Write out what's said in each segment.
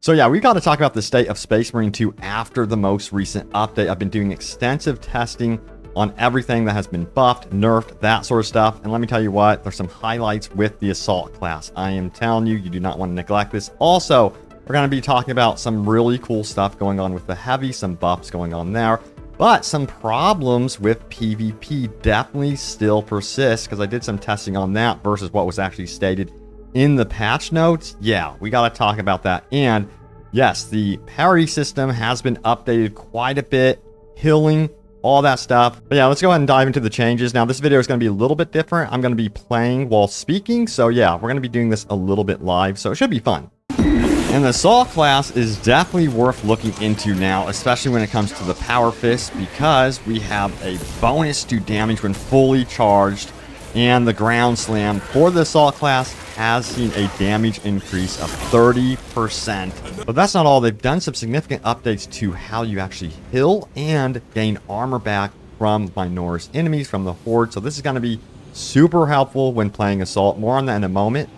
So yeah, we got to talk about the state of Space Marine 2 after the most recent update. I've been doing extensive testing on everything that has been buffed, nerfed, that sort of stuff. And let me tell you what, there's some highlights with the Assault class. I am telling you, you do not want to neglect this. Also, we're going to be talking about some really cool stuff going on with the Heavy, some buffs going on there. But some problems with PvP definitely still persist because I did some testing on that versus what was actually stated in the patch notes. Yeah, we got to talk about that. And yes, the parry system has been updated quite a bit, healing, all that stuff. But yeah, let's go ahead and dive into the changes. Now, this video is going to be a little bit different. I'm going to be playing while speaking. So yeah, we're going to be doing this a little bit live. So it should be fun. And the Assault class is definitely worth looking into now, especially when it comes to the Power Fist, because we have a bonus to damage when fully charged. And the Ground Slam for the Assault class has seen a damage increase of 30%. But that's not all. They've done some significant updates to how you actually heal and gain armor back from Minoris enemies from the Horde. So this is going to be super helpful when playing Assault. More on that in a moment.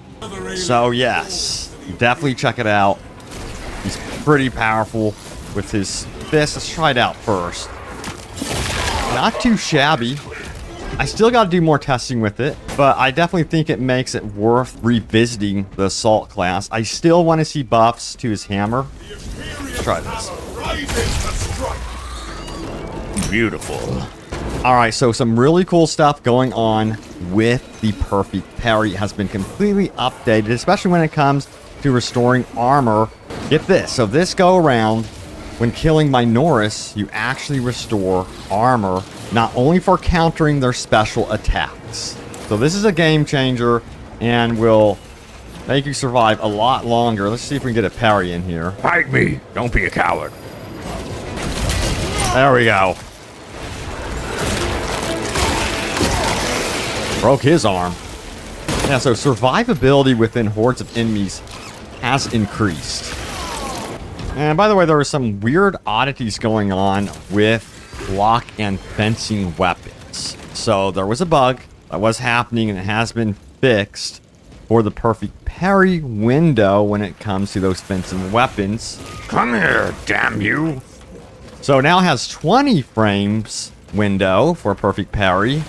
So yes, definitely check it out. He's pretty powerful with his fist. Let's try it out first. Not too shabby. I still got to do more testing with it, but I definitely think it makes it worth revisiting the Assault class. I still want to see buffs to his hammer. Let's try this. Beautiful. All right, so some really cool stuff going on with the Perfect Parry. It has been completely updated, especially when it comes to restoring armor. Get this. So this go around, when killing Minoris, you actually restore armor, not only for countering their special attacks. So this is a game changer and will make you survive a lot longer. Let's see if we can get a parry in here. Fight me. Don't be a coward. There we go. Broke his arm. Yeah, so survivability within hordes of enemies has increased. And by the way, there were some weird oddities going on with block and fencing weapons. So there was a bug that was happening and it has been fixed for the Perfect Parry window when it comes to those fencing weapons. Come here, damn you. So now it has 20 frames window for Perfect Parry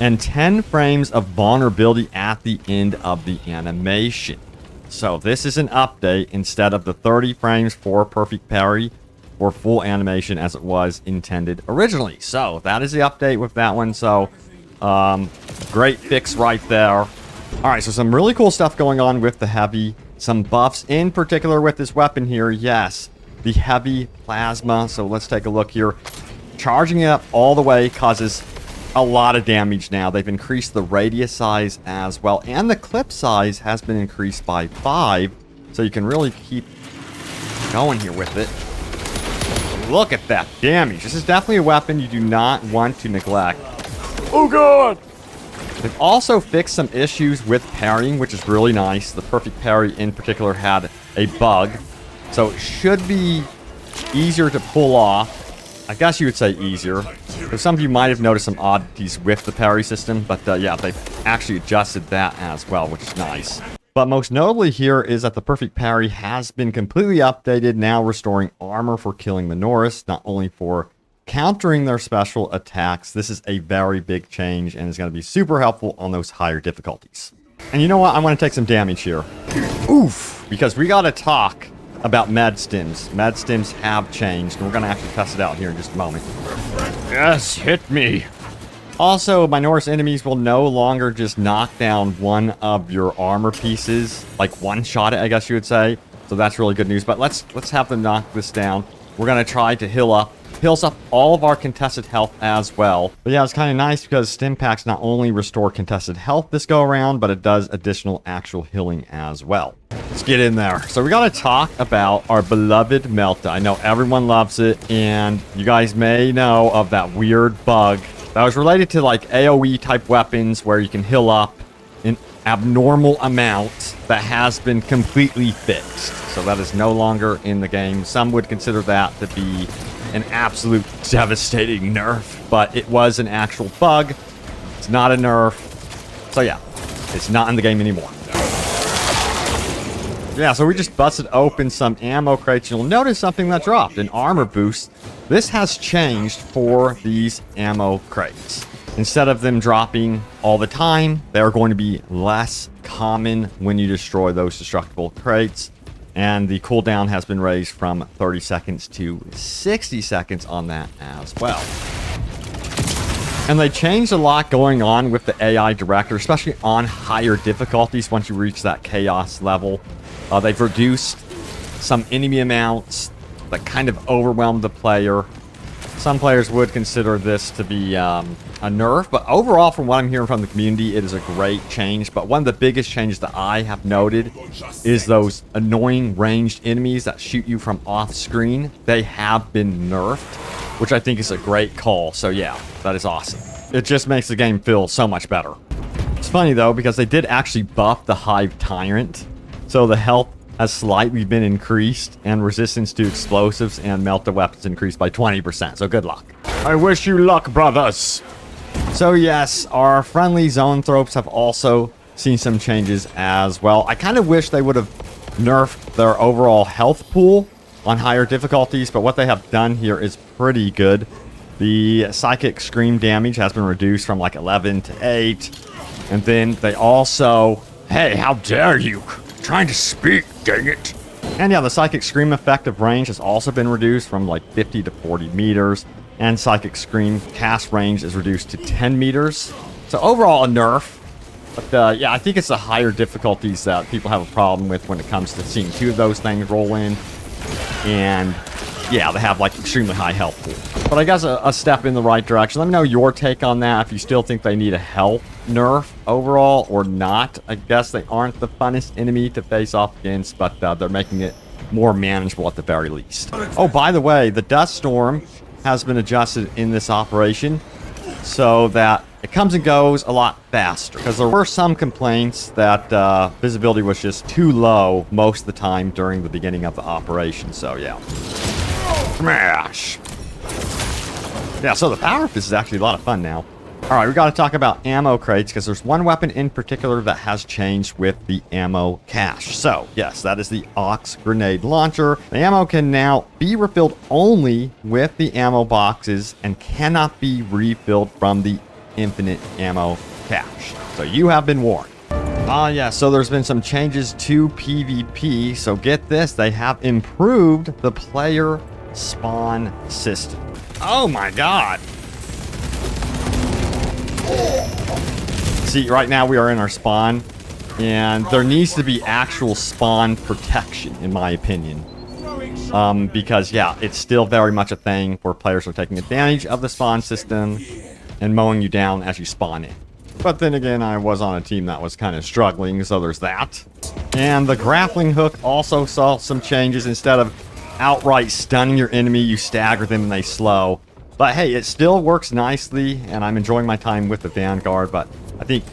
and 10 frames of vulnerability at the end of the animation. So this is an update instead of the 30 frames for Perfect Parry for full animation as it was intended originally. So that is the update with that one. So great fix right there. All right, so some really cool stuff going on with the Heavy. Some buffs in particular with this weapon here. Yes, the Heavy Plasma. So let's take a look here. Charging it up all the way causes a lot of damage now. They've increased the radius size as well, and the clip size has been increased by 5, so you can really keep going here with it. Look at that damage. This is definitely a weapon you do not want to neglect. Oh god! They've also fixed some issues with parrying, which is really nice. The Perfect Parry in particular had a bug, so it should be easier to pull off. I guess you would say easier. So some of you might have noticed some oddities with the parry system, but yeah, they've actually adjusted that as well, which is nice. But most notably here is that the Perfect Parry has been completely updated, now restoring armor for killing Minoris, not only for countering their special attacks. This is a very big change and is going to be super helpful on those higher difficulties. And you know what? I want to take some damage here. Oof! Because we got to talk about med stims. Med stims have changed, and we're going to actually test it out here in just a moment. Yes, hit me. Also, Minoris enemies will no longer just knock down one of your armor pieces, like one-shot it, I guess you would say. So that's really good news. But let's have them knock this down. We're going to try to heals up all of our contested health as well. But yeah, it's kind of nice because stim packs not only restore contested health this go around, but it does additional actual healing as well. Let's get in there. So we got to talk about our beloved Melta. I know everyone loves it, and you guys may know of that weird bug that was related to like AoE type weapons where you can heal up an abnormal amount that has been completely fixed. So that is no longer in the game. Some would consider that to be an absolute devastating nerf, but it was an actual bug. It's not a nerf. So yeah, it's not in the game anymore. Yeah, so we just busted open some ammo crates. You'll notice something that dropped, an armor boost. This has changed for these ammo crates. Instead of them dropping all the time, they're going to be less common when you destroy those destructible crates. And the cooldown has been raised from 30 seconds to 60 seconds on that as well. And they changed a lot going on with the AI director, especially on higher difficulties once you reach that chaos level. They've reduced some enemy amounts that kind of overwhelmed the player. Some players would consider this to be a nerf, but overall, from what I'm hearing from the community, it is a great change. But one of the biggest changes that I have noted is those annoying ranged enemies that shoot you from off screen. They have been nerfed, which I think is a great call. So yeah, that is awesome. It just makes the game feel so much better. It's funny though, because they did actually buff the Hive Tyrant, so the health has slightly been increased, and resistance to explosives and melted weapons increased by 20%, so good luck. I wish you luck, brothers. So yes, our friendly zoanthropes have also seen some changes as well. I kind of wish they would have nerfed their overall health pool on higher difficulties, but what they have done here is pretty good. The psychic scream damage has been reduced from like 11 to 8, and then they also... Hey, how dare you? Trying to speak, dang it. And yeah, the Psychic Scream effective range has also been reduced from like 50 to 40 meters. And Psychic Scream cast range is reduced to 10 meters. So overall, a nerf. But yeah, I think it's the higher difficulties that people have a problem with when it comes to seeing two of those things roll in. And yeah, they have like extremely high health pool. But I guess a step in the right direction. Let me know your take on that. If you still think they need a health nerf overall or not. I guess they aren't the funnest enemy to face off against, but they're making it more manageable at the very least. Oh, by the way, the dust storm has been adjusted in this operation so that it comes and goes a lot faster, because there were some complaints that visibility was just too low most of the time during the beginning of the operation. So yeah, Smash. yeah, so the power fist is actually a lot of fun now. All right, we got to talk about ammo crates, because there's one weapon in particular that has changed with the ammo cache. So, yes, that is the Ox Grenade Launcher. The ammo can now be refilled only with the ammo boxes and cannot be refilled from the infinite ammo cache. So you have been warned. Yeah, so there's been some changes to PvP. So get this, they have improved the player spawn system. Oh my god. See, right now we are in our spawn, and there needs to be actual spawn protection, in my opinion. Because, yeah, it's still very much a thing where players are taking advantage of the spawn system and mowing you down as you spawn in. But then again, I was on a team that was kind of struggling, so there's that. And the grappling hook also saw some changes. Instead of outright stunning your enemy, you stagger them and they slow. But hey, it still works nicely, and I'm enjoying my time with the Vanguard, but I think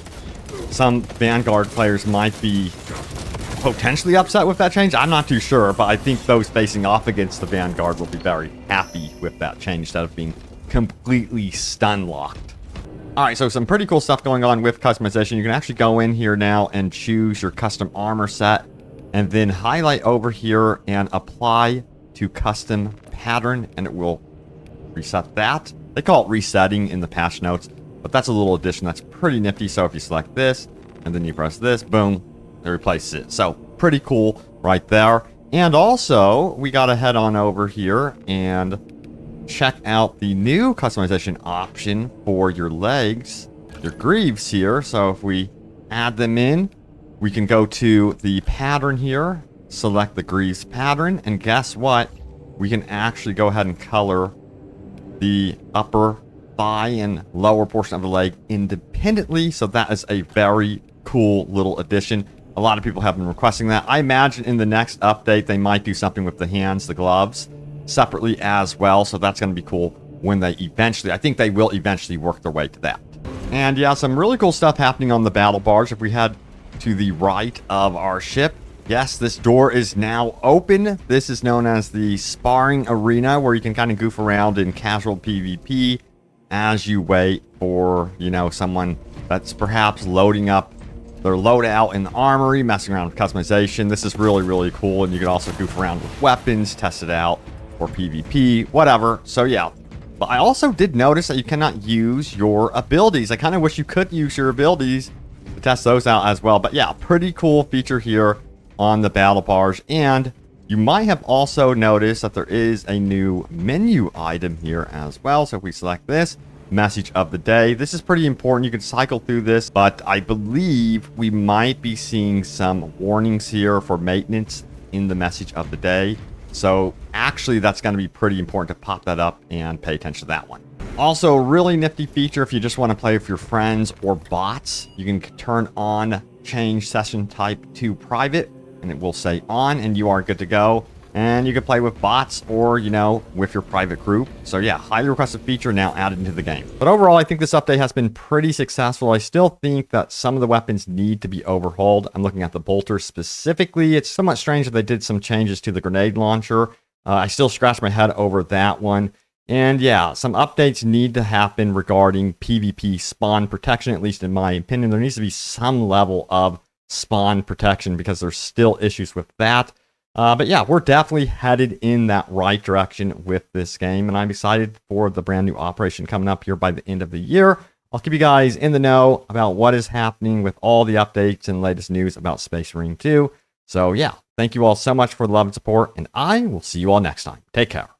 some Vanguard players might be potentially upset with that change. I'm not too sure, but I think those facing off against the Vanguard will be very happy with that change instead of being completely stun locked. All right, so some pretty cool stuff going on with customization. You can actually go in here now and choose your custom armor set, and then highlight over here and apply to custom pattern, and it will reset that. They call it resetting in the patch notes, but that's a little addition that's pretty nifty. So if you select this and then you press this, boom, it replaces it. So pretty cool right there. And also, we got to head on over here and check out the new customization option for your legs, your greaves here. So if we add them in, we can go to the pattern here, select the greaves pattern, and guess what? We can actually go ahead and color the upper thigh and lower portion of the leg independently. So that is a very cool little addition. A lot of people have been requesting that. I imagine in the next update they might do something with the hands, the gloves, separately as well. So that's going to be cool when they eventually, I think they will eventually work their way to that. And yeah, some really cool stuff happening on the battle bars. If we head to the right of our ship, yes, this door is now open. This is known as the sparring arena, where you can kind of goof around in casual PvP as you wait for, you know, someone that's perhaps loading up their loadout in the armory, messing around with customization. This is really, really cool. And you can also goof around with weapons, test it out for PvP, whatever. So yeah. But I also did notice that you cannot use your abilities. I kind of wish you could use your abilities to test those out as well. But yeah, pretty cool feature here on the battle barge. And you might have also noticed that there is a new menu item here as well. So if we select this, message of the day, this is pretty important. You can cycle through this, but I believe we might be seeing some warnings here for maintenance in the message of the day. So actually, that's going to be pretty important to pop that up and pay attention to that one. Also, really nifty feature if you just want to play with your friends or bots. You can turn on change session type to private, and it will say on, and you are good to go. And you can play with bots or, you know, with your private group. So yeah, highly requested feature now added into the game. But overall, I think this update has been pretty successful. I still think that some of the weapons need to be overhauled. I'm looking at the bolter specifically. It's somewhat strange that they did some changes to the grenade launcher. I still scratch my head over that one. And yeah, some updates need to happen regarding PvP spawn protection, at least in my opinion. There needs to be some level of spawn protection because there's still issues with that. But yeah, we're definitely headed in that right direction with this game, and I'm excited for the brand new operation coming up here by the end of the year. I'll keep you guys in the know about what is happening with all the updates and latest news about Space Marine 2. So yeah, thank you all so much for the love and support, and I will see you all next time. Take care.